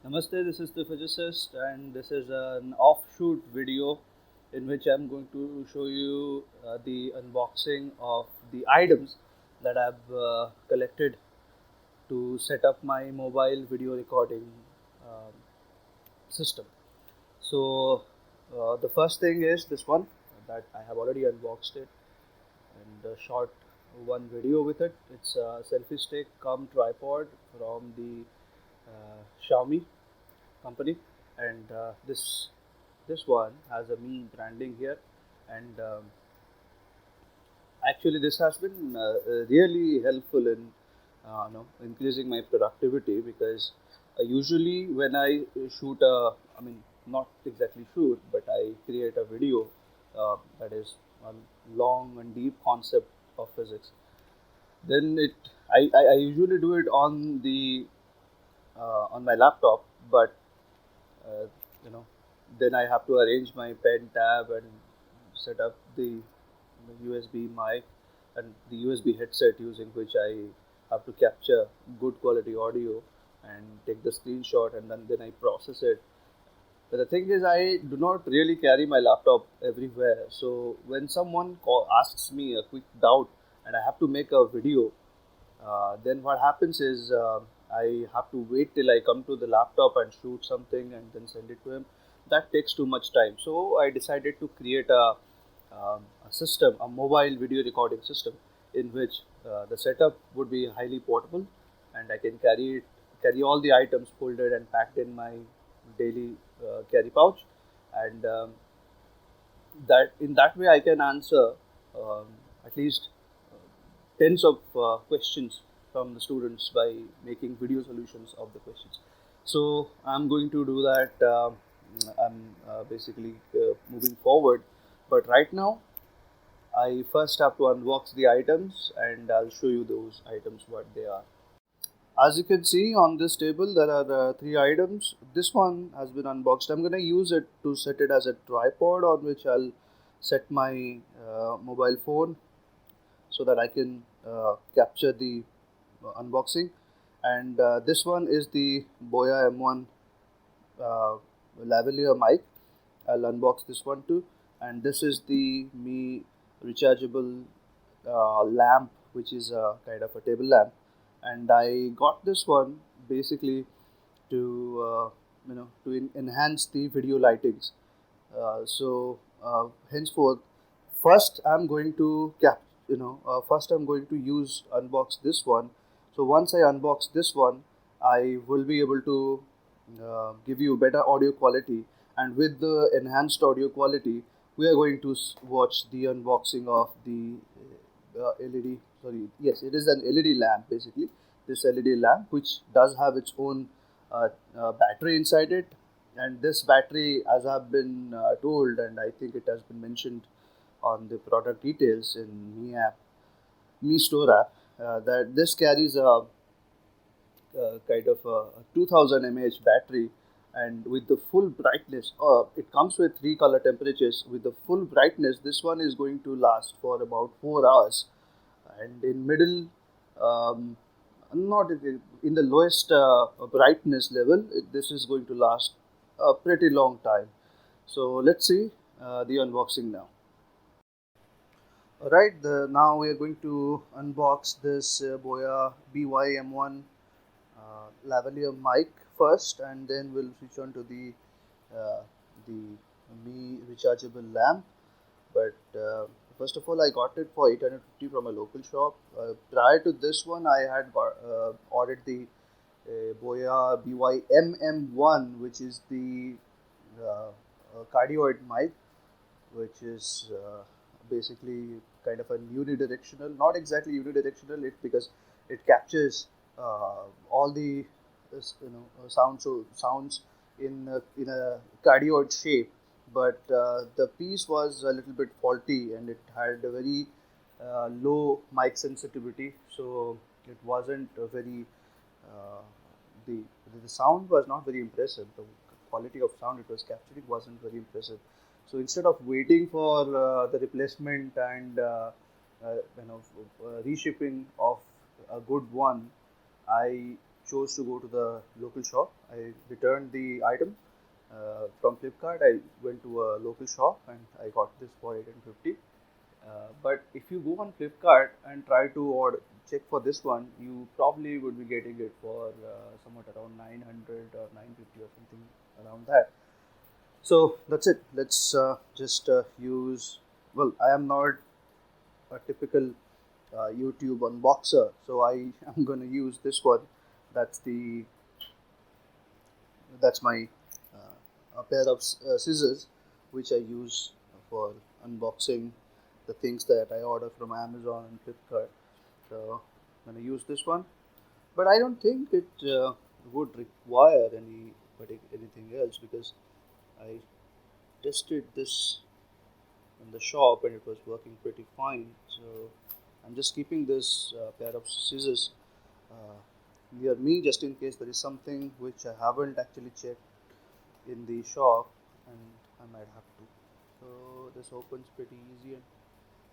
Namaste, this is the physicist, and this is an offshoot video in which I'm going to show you the unboxing of the items that I've collected to set up my mobile video recording um, system. So, the first thing is this one that I have already unboxed it and shot one video with it. It's a selfie stick cum tripod from the Xiaomi company, and this one has a me branding here, and actually this has been really helpful in increasing my productivity because usually when I shoot I mean not exactly shoot, but I create a video that is a long and deep concept of physics. Then I usually do it on my laptop, but uh, you know then I have to arrange my pen tab and set up the USB mic and the USB headset using which I have to capture good quality audio and take the screenshot, and then I process it. But the thing is, I do not really carry my laptop everywhere. So when someone asks me a quick doubt and I have to make a video, then what happens is I have to wait till I come to the laptop and shoot something and then send it to him. That takes too much time. So I decided to create a system, a mobile video recording system, in which the setup would be highly portable, and I can carry all the items folded and packed in my daily carry pouch, and that in that way I can answer um, at least tens of questions from the students by making video solutions of the questions. So I'm going to do that. I'm basically moving forward, but right now I first have to unbox the items and I'll show you those items what they are. As you can see on this table, there are three items. This one has been unboxed. I'm going to use it to set it as a tripod on which I'll set my mobile phone so that I can capture the unboxing. And this one is the Boya M1 Lavalier mic. I'll unbox this one too. And this is the Me rechargeable lamp, which is a kind of a table lamp. And I got this one basically to enhance the video lightings. Henceforth, first I'm going to first I'm going to use unbox this one. So once I unbox this one, I will be able to give you better audio quality, and with the enhanced audio quality, we are going to watch the unboxing of the LED. Sorry, yes, it is an LED lamp basically. This LED lamp, which does have its own battery inside it, and this battery, as I've been told, and I think it has been mentioned on the product details in Me Store app, that this carries a kind of a 2000 mAh battery, and with the full brightness, it comes with three color temperatures. With the full brightness, this one is going to last for about 4 hours, and in middle, um, not in the lowest brightness level, this is going to last a pretty long time. So let's see the unboxing now. Alright, now we are going to unbox this Boya BY-M1 lavalier mic first, and then we'll switch on to the Me rechargeable lamp. But first of all, I got it for 850 from a local shop. Prior to this one, I had ordered the Boya BY-MM1, which is the cardioid mic, which is basically kind of a unidirectional, not exactly unidirectional, it because it captures all the sounds in a cardioid shape, but the piece was a little bit faulty and it had a very low mic sensitivity, so it wasn't a very uh, the the sound was not very impressive. The quality of sound it was capturing wasn't very impressive. So instead of waiting for the replacement and reshipping of a good one, I chose to go to the local shop. I returned the item from Flipkart. I went to a local shop and I got this for 850. But if you go on Flipkart and try to order, check for this one, you probably would be getting it for somewhat around 900 or 950 or something around that. So that's it. Let's just use. Well, I am not a typical YouTube unboxer, so I am going to use this one. That's the that's my a pair of scissors which I use for unboxing the things that I order from Amazon and Flipkart. So I'm going to use this one, but I don't think it would require anything else because I tested this in the shop and it was working pretty fine. So I'm just keeping this pair of scissors uh, near me just in case there is something which I haven't actually checked in the shop and I might have to. So this opens pretty easy and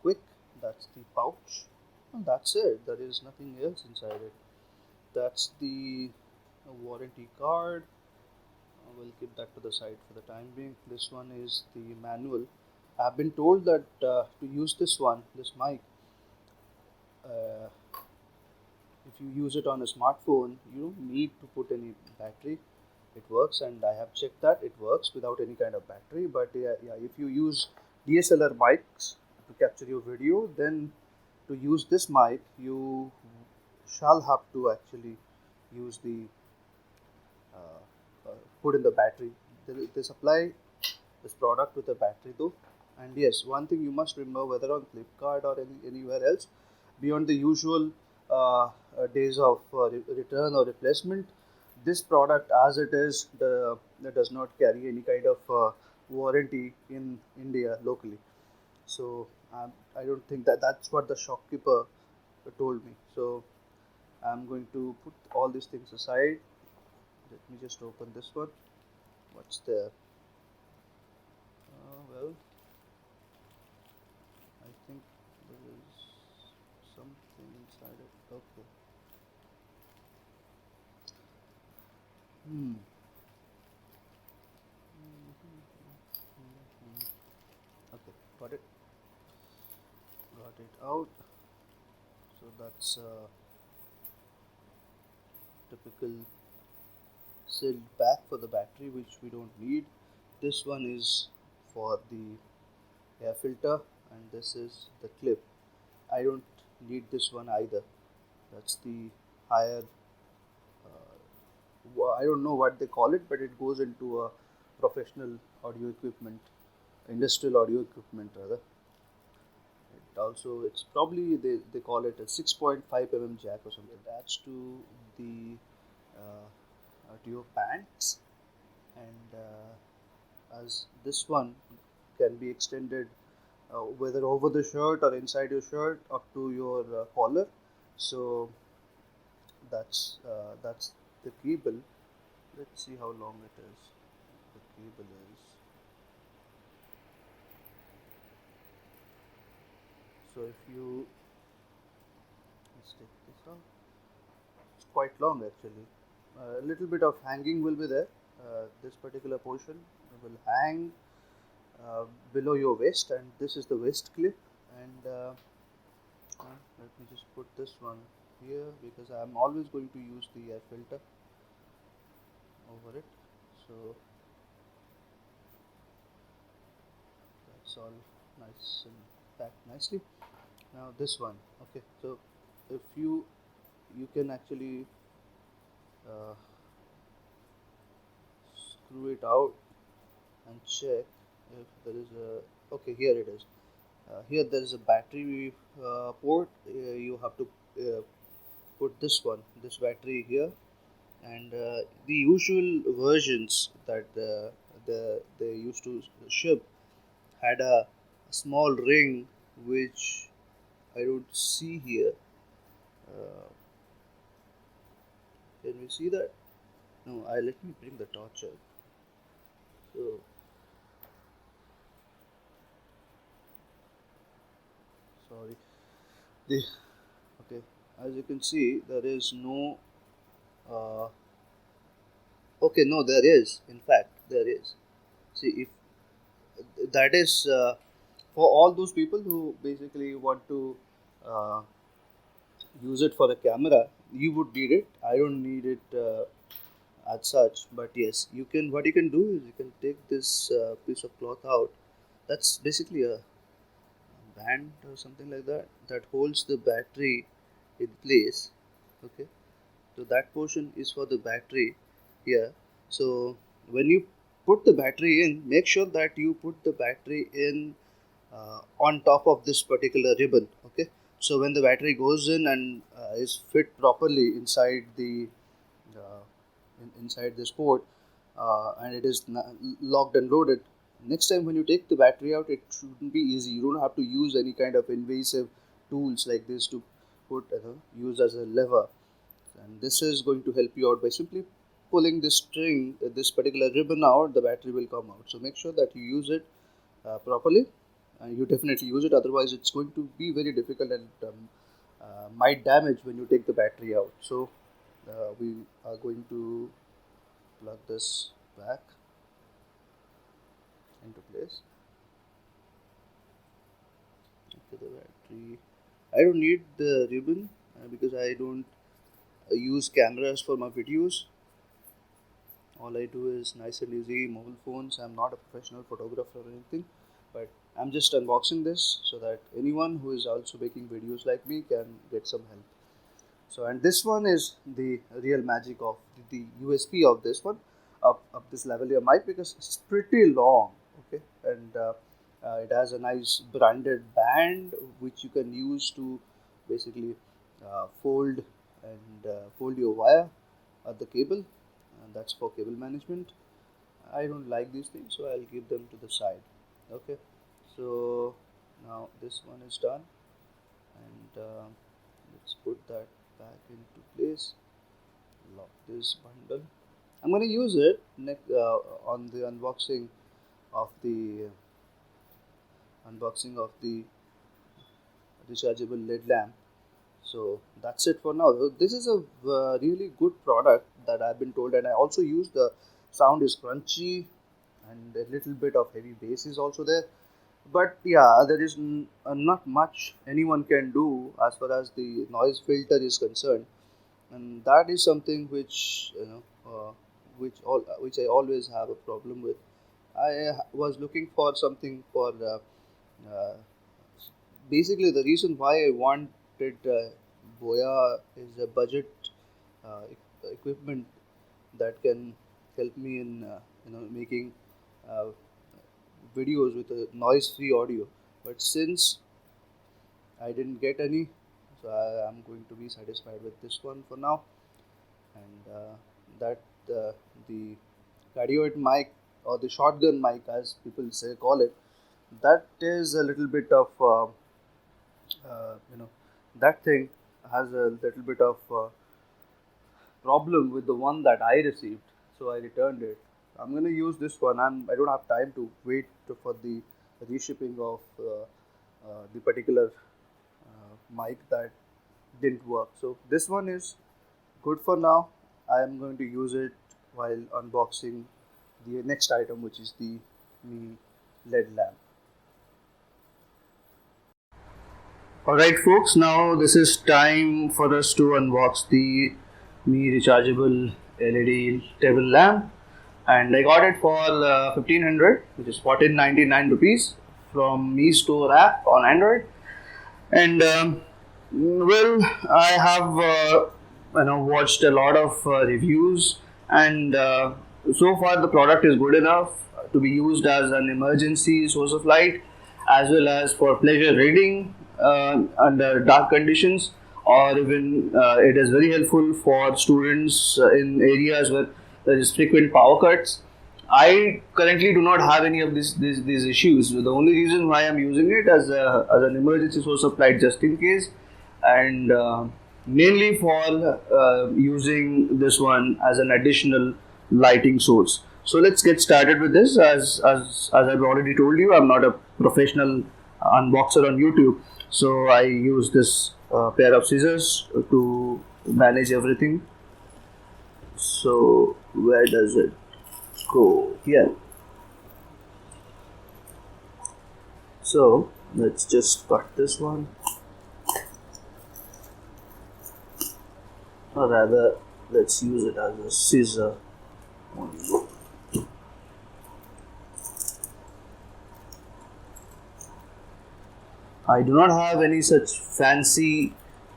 quick. That's the pouch. And that's it. There is nothing else inside it. That's the warranty card. We'll keep that to the side for the time being. This one is the manual. I've been told that to use this mic, uh, if you use it on a smartphone, you don't need to put any battery. It works, and I have checked that it works without any kind of battery. But yeah, if you use DSLR mics to capture your video, then to use this mic, you shall have to actually use the put in the battery. They supply this product with a battery though. And yes, one thing you must remember, whether on Flipkart or anywhere else, beyond the usual days of return or replacement, this product as it is, does not carry any kind of warranty in India locally. So I don't think that's what the shopkeeper told me. So I'm going to put all these things aside. Let me just open this one. What's there? Well, I think there is something inside it. Okay. Hmm. Okay, got it. Got it out. So that's a typical sealed pack for the battery, which we don't need. This one is for the air filter, and this is the clip. I don't need this one either. That's the higher. I don't know what they call it, but it goes into a professional audio equipment, industrial audio equipment rather. It also, it's probably they call it a 6.5 mm jack or something. It adds to the to your pants, and as this one can be extended whether over the shirt or inside your shirt up to your collar. So that's the cable. Let's see how long it is. The cable is, so if you, let's take this out. It's quite long actually. A little bit of hanging will be there. This particular portion will hang uh, below your waist, and this is the waist clip. And let me just put this one here because I'm always going to use the air filter over it. So that's all nice and packed nicely. Now this one, okay. So if you can actually uh, screw it out and check if there is a, okay, here it is. Here there is a battery port. You have to put this battery here, and the usual versions that they used to ship had a small ring which I don't see here. Uh, can we see that? No, I let me bring the torch out. So sorry. The Okay, as you can see, there is no Uh, okay, no, there is. In fact, there is. See, if that is for all those people who basically want to uh, use it for a camera, you would need it. I don't need it as such, but yes, you can. What you can do is you can take this piece of cloth out. That's basically a band or something like that that holds the battery in place. Okay, so that portion is for the battery here. So when you put the battery in, make sure that you put the battery in on top of this particular ribbon. Okay, so when the battery goes in and is fit properly inside the uh, inside this port, and it is locked and loaded, next time when you take the battery out, it shouldn't be easy. You don't have to use any kind of invasive tools like this to put use as a lever, and this is going to help you out by simply pulling this string, this particular ribbon out. The battery will come out. So make sure that you use it properly, and you definitely use it, otherwise it's going to be very difficult and might damage when you take the battery out. So we are going to plug this back into place. Okay, the battery, I don't need the ribbon because I don't use cameras for my videos. All I do is nice and easy mobile phones. I'm not a professional photographer or anything, but I'm just unboxing this so that anyone who is also making videos like me can get some help. So, and this one is the real magic of the USP of this one, of this lavalier mic, because it's pretty long. Okay, and it has a nice branded band which you can use to basically fold and fold your wire at the cable, and that's for cable management. I don't like these things, so I'll give them to the side. Okay, so now this one is done, and let's put that back into place. Lock this bundle. I'm going to use it next on the unboxing of the rechargeable LED lamp. So that's it for now. So this is a really good product that I've been told, and I also use the sound is crunchy and a little bit of heavy bass is also there. But yeah, there is not much anyone can do as far as the noise filter is concerned, and that is something which which I always have a problem with. I was looking for something for uh, basically the reason why I wanted Boya is a budget equipment that can help me in making uh, videos with a noise-free audio. But since I didn't get any, so I am going to be satisfied with this one for now. And that the cardioid mic or the shotgun mic, as people say call it, that is a little bit of that thing has a little bit of problem with the one that I received, so I returned it. I'm going to use this one. I don't have time to wait for the reshipping of the particular mic that didn't work. So this one is good for now. I am going to use it while unboxing the next item, which is the Mi LED lamp. Alright folks, now this is time for us to unbox the Mi Rechargeable LED table lamp, and I got it for 1500, which is 1499 rupees from Mi Store app on Android. And well, I have watched a lot of reviews, and so far the product is good enough to be used as an emergency source of light, as well as for pleasure reading under dark conditions, or even it is very helpful for students in areas where there is frequent power cuts. I currently do not have any of these issues. The only reason why I'm using it as an emergency source of light, just in case, and mainly for using this one as an additional lighting source. So let's get started with this. As I've already told you, I'm not a professional unboxer on YouTube, so I use this pair of scissors to manage everything. So where does it go? Here. So let's just cut this one, or rather let's use it as a scissor. I do not have any such fancy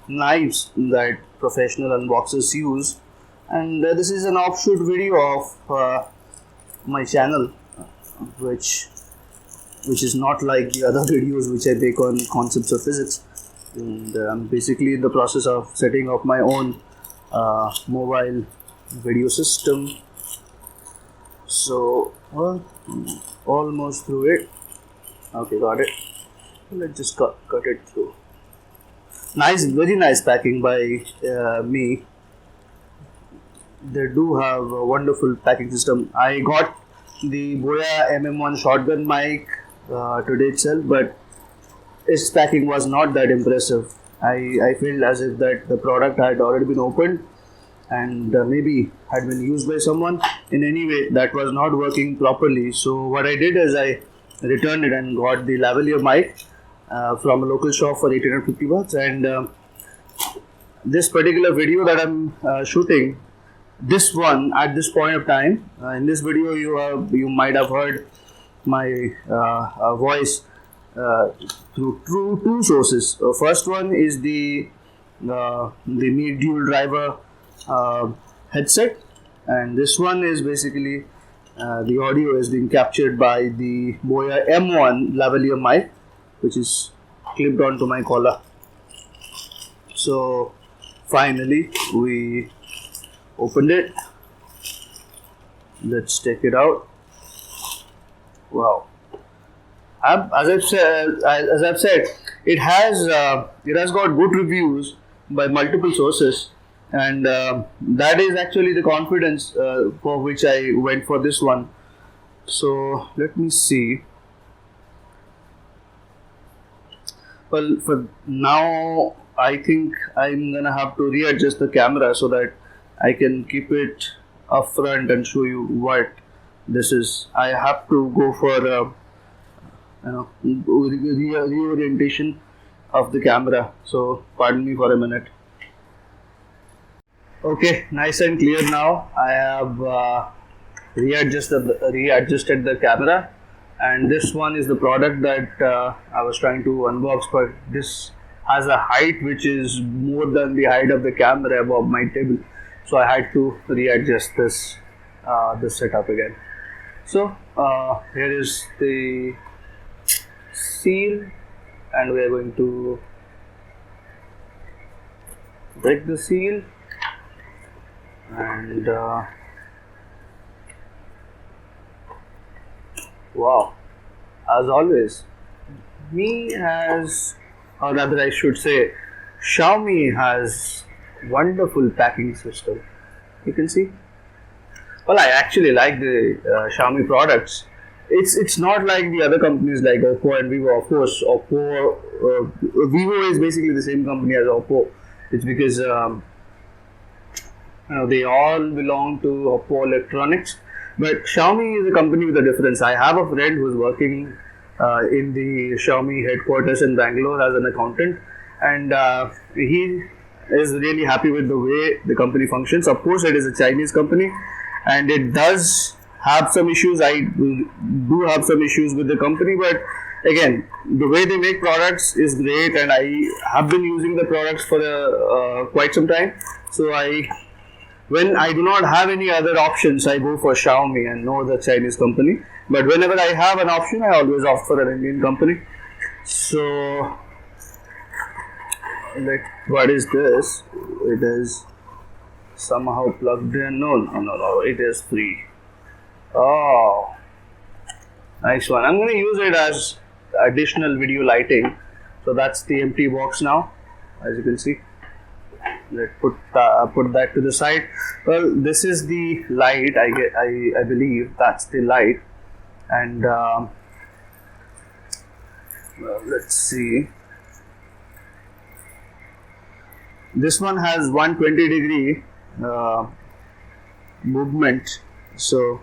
knives that professional unboxers use, and this is an offshoot video of my channel, which is not like the other videos which I make on concepts of physics. And I'm basically in the process of setting up my own mobile video system. So, well, almost through it. Okay, got it. Let's just cut it through. Nice, very nice packing by me. They do have a wonderful packing system. I got the Boya M1 shotgun mic today itself, but its packing was not that impressive. I feel as if that the product had already been opened and maybe had been used by someone in any way that was not working properly. So what I did is I returned it and got the lavalier mic from a local shop for 1850 bucks. And this particular video that I'm shooting, this one at this point of time, in this video you might have heard my voice through two sources. First one is the Mi dual driver headset, and this one is basically the audio is being captured by the Boya M1 Lavalier mic, which is clipped onto my collar. So finally we opened it. Let's take it out. Wow. As I've said, it has got good reviews by multiple sources, and that is actually the confidence for which I went for this one. So let me see. Well, for now, I think I'm gonna have to readjust the camera so that I can keep it up front and show you what this is. I have to go for reorientation of the camera. So pardon me for a minute. Okay, nice and clear now. I have readjusted the camera, and this one is the product that I was trying to unbox, but this has a height which is more than the height of the camera above my table, so I had to readjust this setup again. So here is the seal, and we are going to break the seal, and wow, as always, Xiaomi has wonderful packing system. You can see. Well, I actually like the Xiaomi products. It's not like the other companies like Oppo and Vivo. Of course, Vivo is basically the same company as Oppo. It's because they all belong to Oppo Electronics. But Xiaomi is a company with a difference. I have a friend who's working in the Xiaomi headquarters in Bangalore as an accountant, and he is really happy with the way the company functions. Of course, it is a Chinese company, and it does have some issues. I do have some issues with the company, but again, the way they make products is great, and I have been using the products for quite some time. So when I do not have any other options, I go for Xiaomi and no other Chinese company. But whenever I have an option, I always opt for an Indian company. So, what is this? It is somehow plugged in. No, it is free. Oh, nice one. I'm going to use it as additional video lighting. So that's the empty box now, as you can see. Let's put that to the side. Well, this is the light. I believe that's the light, and let's see. This one has 120 degree movement, so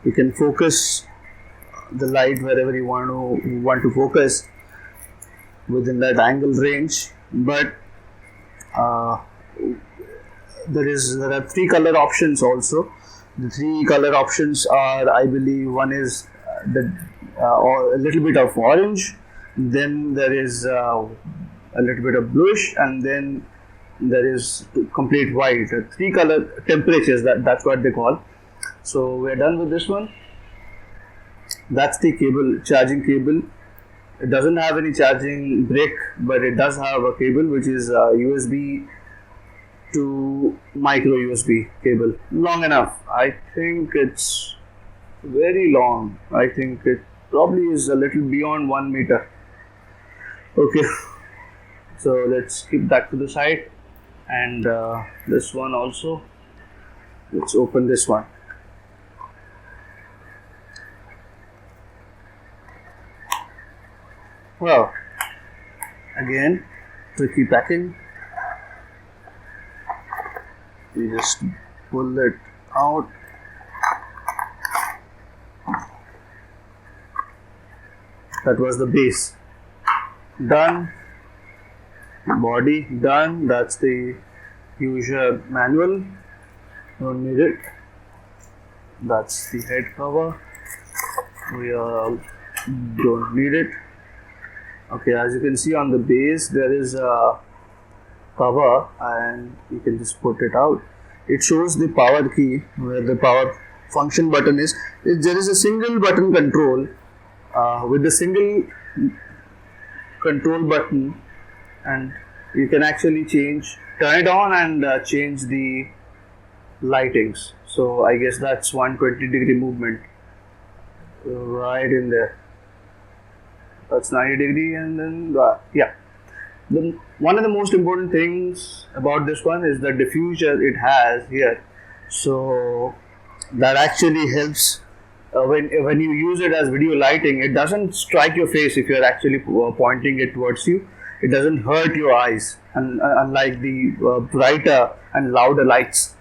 you can focus the light wherever you want to focus within that angle range. But uh, there are three color options also. The three color options are, I believe, one is or a little bit of orange, then there is a little bit of bluish, and then there is complete white. Three color temperatures, that's what they call. So we're done with this one. That's the cable, charging cable. It doesn't have any charging brick, but it does have a cable which is USB to micro USB cable. Long enough. I think it's very long. I think it probably is a little beyond 1 meter. Okay, so let's keep that to the side, and this one also. Let's open this one. Well, again, tricky packing. You just pull it out. That was the base. Done. Body done. That's the user manual. Don't need it. That's the head cover. We don't need it. Okay, as you can see on the base, there is a cover, and you can just put it out. It shows the power key, where the power function button is. There is a single button control. With the single control button, and you can actually turn it on and change the lightings. So I guess that's 120-degree movement right in there. That's 90-degree, and then yeah. One of the most important things about this one is the diffuser it has here. So that actually helps. When you use it as video lighting, it doesn't strike your face if you're actually pointing it towards you. It doesn't hurt your eyes, unlike the brighter and louder lights.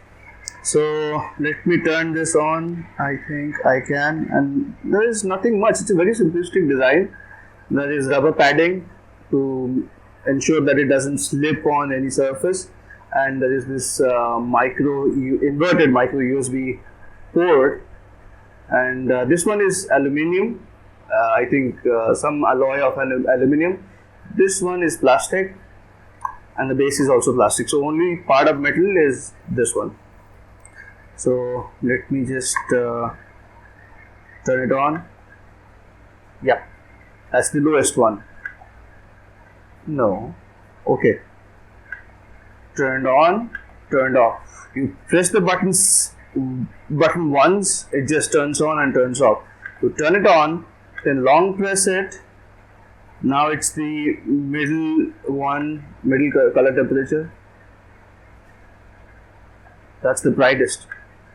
So let me turn this on. I think I can, and there is nothing much. It's a very simplistic design. There is rubber padding to ensure that it doesn't slip on any surface, and there is this inverted micro USB port. And this one is aluminium. I think some alloy of aluminium. This one is plastic, and the base is also plastic. So only part of metal is this one. So let me just turn it on. Yeah, that's the lowest one. No. Okay. Turned on, turned off. You press the button once, it just turns on and turns off. You turn it on, then long press it. Now it's the middle color temperature. That's the brightest.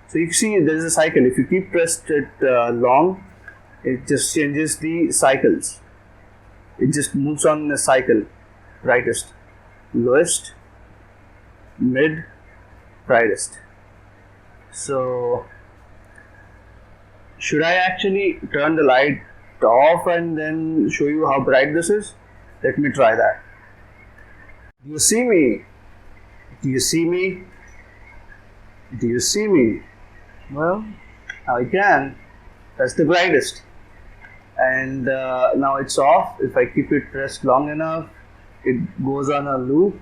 So you see there is a cycle. If you keep pressed it long, it just changes the cycles. It just moves on in a cycle. Brightest, lowest, mid, brightest. So should I actually turn the light off and then show you how bright this is? Let me try that. Do you see me? Do you see me? Do you see me? Well, I can. That's the brightest. And now it's off. If I keep it pressed long enough, it goes on a loop,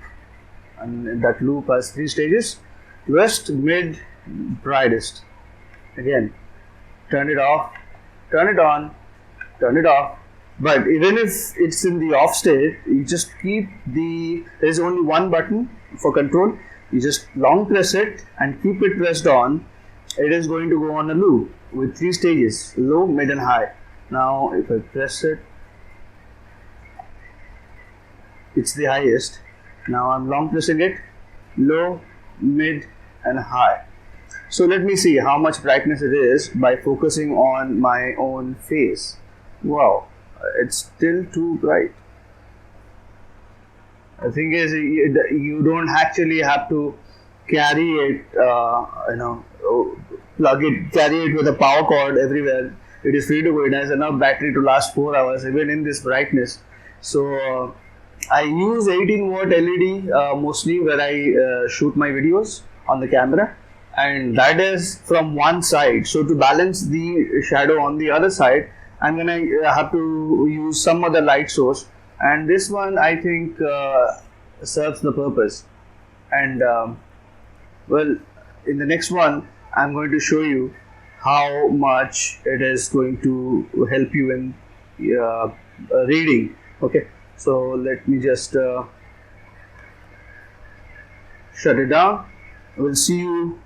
and that loop has 3 stages: lowest, mid, brightest. Again, turn it off, turn it on, turn it off. But even if it's in the off state, you just there's only one button for control. You just long press it and keep it pressed on. It is going to go on a loop with 3 stages: low, mid, and high. Now if I press it, it's the highest. Now I'm long pressing it: low, mid, and high. So let me see how much brightness it is by focusing on my own face. Wow, it's still too bright. The thing is, you don't actually have to carry it, plug it, carry it with a power cord everywhere. It is free to go. It has enough battery to last 4 hours even in this brightness. So I use 18 watt LED mostly where I shoot my videos on the camera, and that is from one side. So to balance the shadow on the other side, I'm gonna have to use some other light source, and this one I think serves the purpose. And well, in the next one, I'm going to show you how much it is going to help you in reading. Okay, so let me just shut it down. We'll see you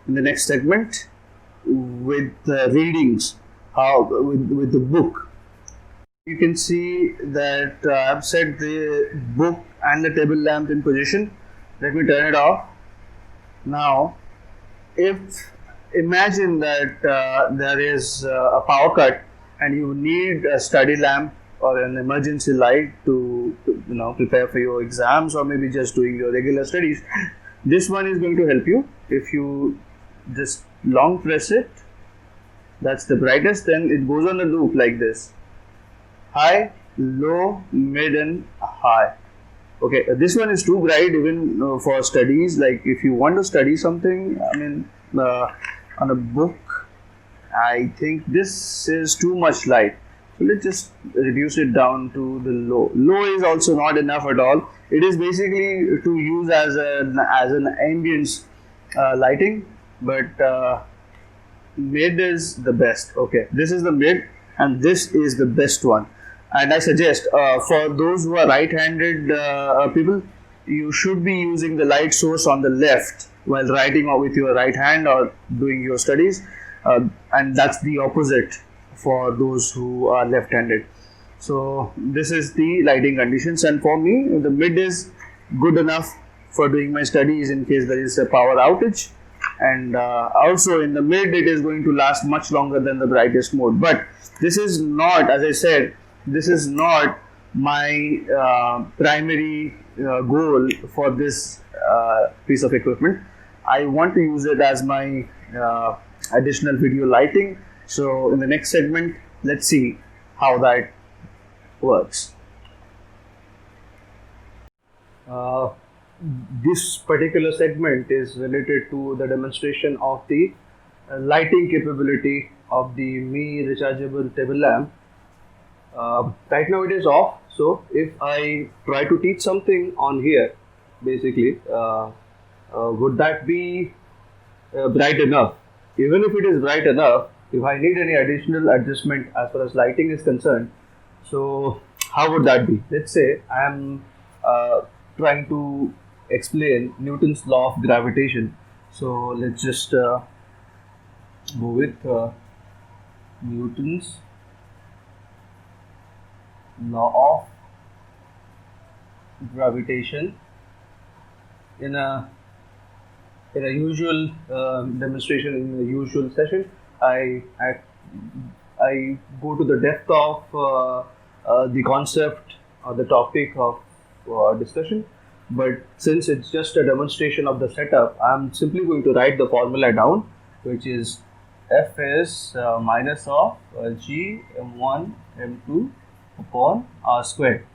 in the next segment with readings, how with the book. You can see that I've set the book and the table lamp in position. Let me turn it off. Now, if imagine that there is a power cut and you need a study lamp or an emergency light to prepare for your exams or maybe just doing your regular studies, this one is going to help you. If you just long press it, that's the brightest, then it goes on a loop like this: high, low, mid and high. Okay, this one is too bright even for studies. Like if you want to study something, I mean on a book, I think this is too much light. So let's just reduce it down to the low. Low is also not enough at all. It is basically to use as an ambience lighting, but mid is the best. Okay, this is the mid and this is the best one. And I suggest for those who are right-handed people, you should be using the light source on the left while writing or with your right hand or doing your studies, and that's the opposite for those who are left-handed. So this is the lighting conditions, and for me the mid is good enough for doing my studies in case there is a power outage, and also in the mid it is going to last much longer than the brightest mode. But this is not, as I said, this is not my primary goal for this piece of equipment. I want to use it as my additional video lighting. So in the next segment, let's see how that works. This particular segment is related to the demonstration of the lighting capability of the Mi rechargeable table lamp. Right now it is off, so if I try to teach something on here, basically, would that be bright enough? Even if it is bright enough, if I need any additional adjustment as far as lighting is concerned, so how would that be? Let's say I am trying to explain Newton's law of gravitation. So let's just go with Newton's law of gravitation in a usual demonstration, in a usual session. I go to the depth of the concept or the topic of discussion, but since it's just a demonstration of the setup, I'm simply going to write the formula down, which is F is minus of G M1 M2 upon R squared.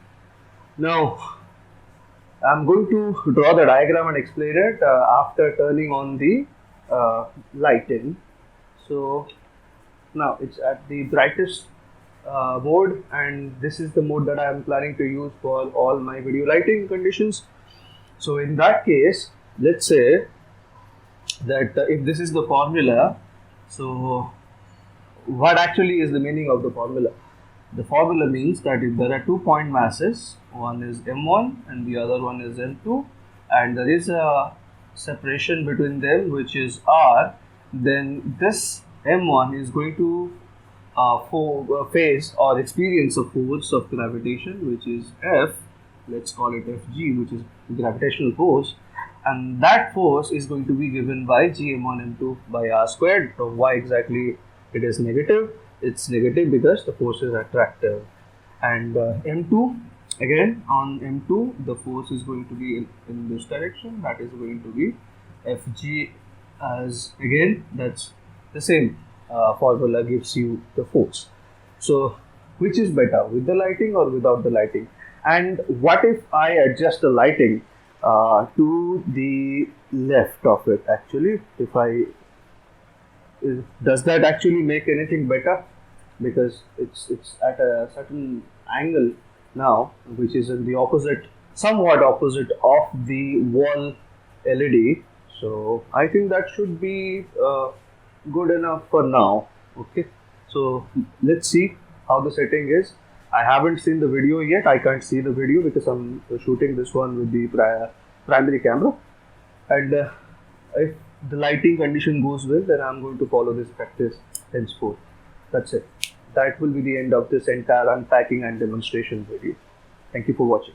Now I'm going to draw the diagram and explain it after turning on the lighting. So now it's at the brightest mode, and this is the mode that I am planning to use for all my video lighting conditions. So in that case, let's say that if this is the formula, so what actually is the meaning of the formula? The formula means that if there are 2 point masses, one is M1 and the other one is M2, and there is a separation between them which is R, then this M1 is going to face or experience a force of gravitation which is F, let's call it Fg, which is gravitational force, and that force is going to be given by Gm1 M2 by R squared. So why exactly it is negative? It's negative because the force is attractive. And M2, again on M2 the force is going to be in this direction, that is going to be Fg as again that's the same formula gives you the force. So which is better, with the lighting or without the lighting? And what if I adjust the lighting to the left of it? Actually, if I does that actually make anything better? Because it's at a certain angle now, which is in the opposite, somewhat opposite of the wall LED. So I think that should be good enough for now. Okay, so let's see how the setting is. I haven't seen the video yet. I can't see the video because I'm shooting this one with the primary camera. And if the lighting condition goes well, then I'm going to follow this practice henceforth. That's it. That will be the end of this entire unpacking and demonstration video. Thank you for watching.